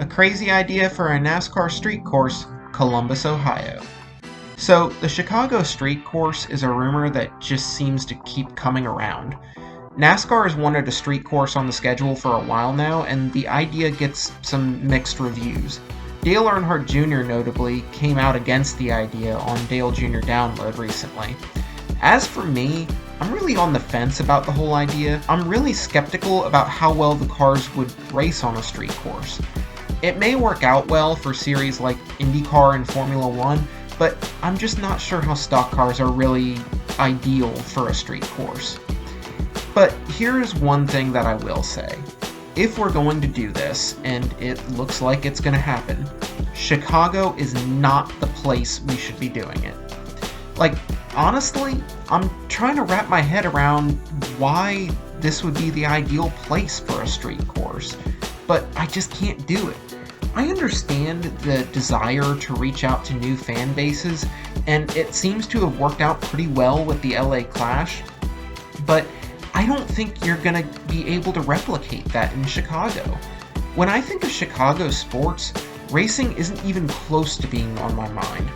A crazy idea for a NASCAR street course, Columbus, Ohio. So, the Chicago street course is a rumor that just seems to keep coming around. NASCAR has wanted a street course on the schedule for a while now, and the idea gets some mixed reviews. Dale Earnhardt Jr. notably came out against the idea on Dale Jr. Download recently. As for me, I'm really on the fence about the whole idea. I'm really skeptical about how well the cars would race on a street course. It may work out well for series like IndyCar and Formula One, but I'm just not sure how stock cars are really ideal for a street course. But here's one thing that I will say. If we're going to do this, and it looks like it's going to happen, Chicago is not the place we should be doing it. Like, honestly, I'm trying to wrap my head around why this would be the ideal place for a street course, but I just can't do it. I understand the desire to reach out to new fan bases, and it seems to have worked out pretty well with the LA Clash, but I don't think you're going to be able to replicate that in Chicago. When I think of Chicago sports, racing isn't even close to being on my mind.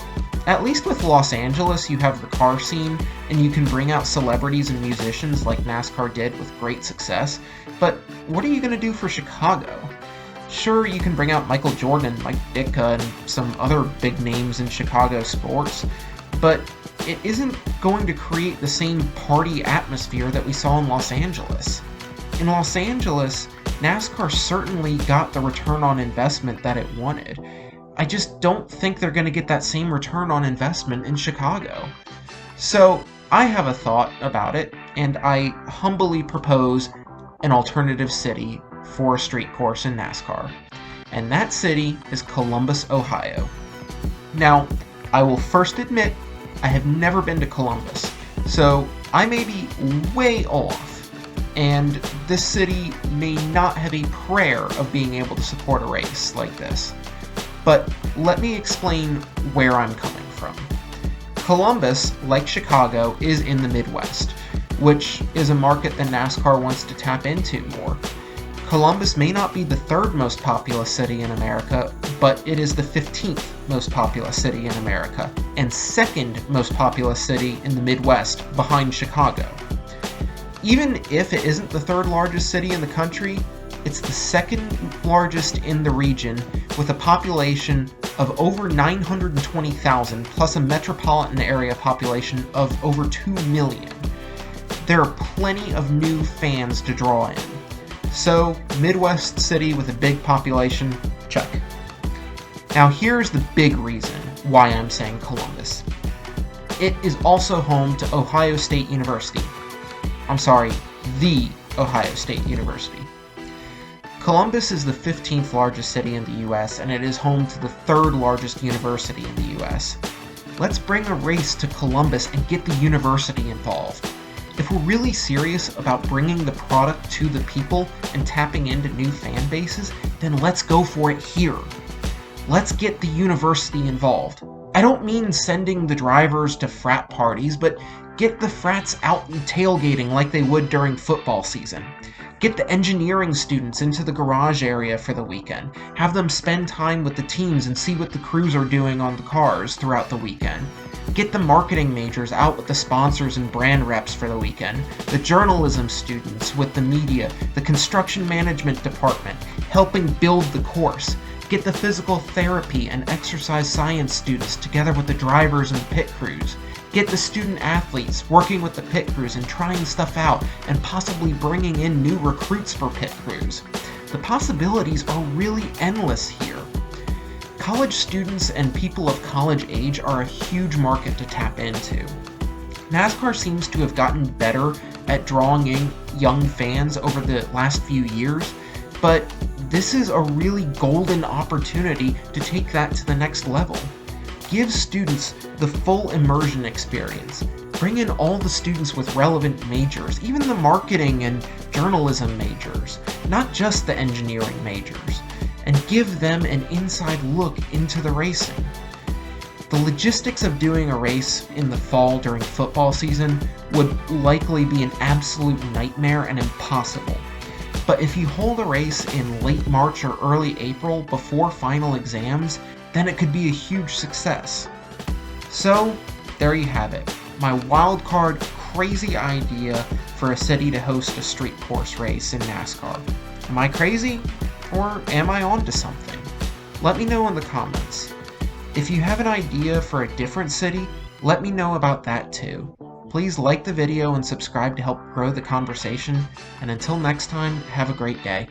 At least with Los Angeles, you have the car scene, and you can bring out celebrities and musicians like NASCAR did with great success, but what are you going to do for Chicago? Sure, you can bring out Michael Jordan, Mike Ditka, and some other big names in Chicago sports, but it isn't going to create the same party atmosphere that we saw in Los Angeles. In Los Angeles, NASCAR certainly got the return on investment that it wanted. I just don't think they're going to get that same return on investment in Chicago. So, I have a thought about it, and I humbly propose an alternative city for a street course in NASCAR. And that city is Columbus, Ohio. Now, I will first admit, I have never been to Columbus, so I may be way off, and this city may not have a prayer of being able to support a race like this. But let me explain where I'm coming from. Columbus, like Chicago, is in the Midwest, which is a market that NASCAR wants to tap into more. Columbus may not be the third most populous city in America, but it is the 15th most populous city in America, and second most populous city in the Midwest, behind Chicago. Even if it isn't the third largest city in the country, it's the second largest in the region, with a population of over 920,000, plus a metropolitan area population of over 2 million. There are plenty of new fans to draw in. So, Midwest city with a big population, check. Now here's the big reason why I'm saying Columbus. It is also home to Ohio State University. I'm sorry, the Ohio State University. Columbus is the 15th largest city in the US, and it is home to the third largest university in the US. Let's bring a race to Columbus and get the university involved. If we're really serious about bringing the product to the people and tapping into new fan bases, then let's go for it here. Let's get the university involved. I don't mean sending the drivers to frat parties, but get the frats out and tailgating like they would during football season. Get the engineering students into the garage area for the weekend. Have them spend time with the teams and see what the crews are doing on the cars throughout the weekend. Get the marketing majors out with the sponsors and brand reps for the weekend. The journalism students with the media, the construction management department, helping build the course. Get the physical therapy and exercise science students together with the drivers and pit crews. Get the student athletes working with the pit crews and trying stuff out and possibly bringing in new recruits for pit crews. The possibilities are really endless here. College students and people of college age are a huge market to tap into. NASCAR seems to have gotten better at drawing in young fans over the last few years, but this is a really golden opportunity to take that to the next level. Give students the full immersion experience. Bring in all the students with relevant majors, even the marketing and journalism majors, not just the engineering majors, and give them an inside look into the racing. The logistics of doing a race in the fall during football season would likely be an absolute nightmare and impossible. But if you hold a race in late March or early April before final exams, then it could be a huge success. So, there you have it. My wildcard crazy idea for a city to host a street course race in NASCAR. Am I crazy? Or am I onto something? Let me know in the comments. If you have an idea for a different city, let me know about that too. Please like the video and subscribe to help grow the conversation, and until next time, have a great day.